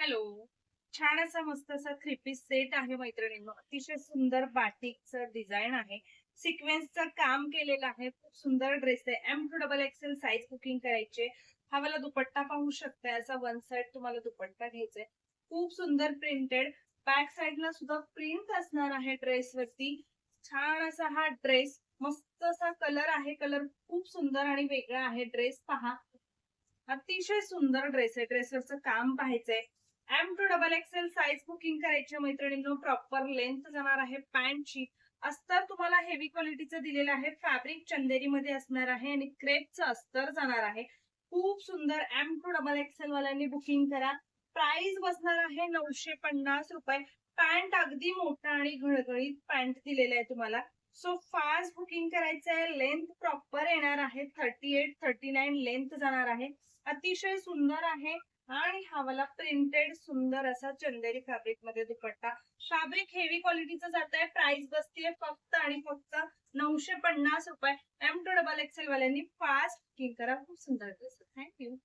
Hello. छान असा मस्त असा थ्री पीस सेट आहे मैत्रिणींनो. अतिशय सुंदर बाटिकचं डिझाइन आहे. सिक्वेन्सचं काम केलेलं आहे. खूप सुंदर ड्रेस आहे. M to double XL size booking करायची. हा वाला दुपट्टा पाहू शकताय. असा वन साइड तुम्हाला दुपट्टा घ्यायचा आहे. खूप सुंदर प्रिंटेड. बॅक साइडला सुद्धा प्रिंट असणार आहे ड्रेसवरती. छान असा हा ड्रेस. मस्त असा कलर आहे. कलर खूप सुंदर आणि वेगळा आहे. ड्रेस पहा. अतिशय सुंदर ड्रेस आहे. ड्रेसवरचं काम पाहायचंय. M to double XL size booking करायची मैत्रिणींनो. प्रॉपर लेंथ जाणार आहे पॅन्टची. अस्तर तुम्हाला हेवी क्वालिटीचं दिलेलं आहे. फॅब्रिक चंदेरी मध्ये असणार आहे आणि क्रेपचं अस्तर जाणार आहे. खूप सुंदर. एम टू डबल एक्सेल वाल्यांनी बुकिंग करा. प्राइस बसणार आहे 950 रुपये. पॅन्ट अगदी मोठा आणि घळघळीत पॅन्ट दिलेला आहे तुम्हाला. सो फास्ट बुकिंग करायचं आहे. लेंथ प्रॉपर येणार आहे. 38-39 लेंथ जाणार आहे. अतिशय सुंदर आहे. आणि हा वाला प्रिंटेड सुंदर असा चंदेरी फॅब्रिक मध्ये दुपट्टा. फॅब्रिक हेवी क्वालिटीचं जात आहे. प्राइस बसतीये फक्त आणि फक्त 950 रुपये. एम टू डबल एक्सेल वाल्यांनी फास्ट बुकिंग करा. खूप सुंदर ड्रेस. थँक्यू.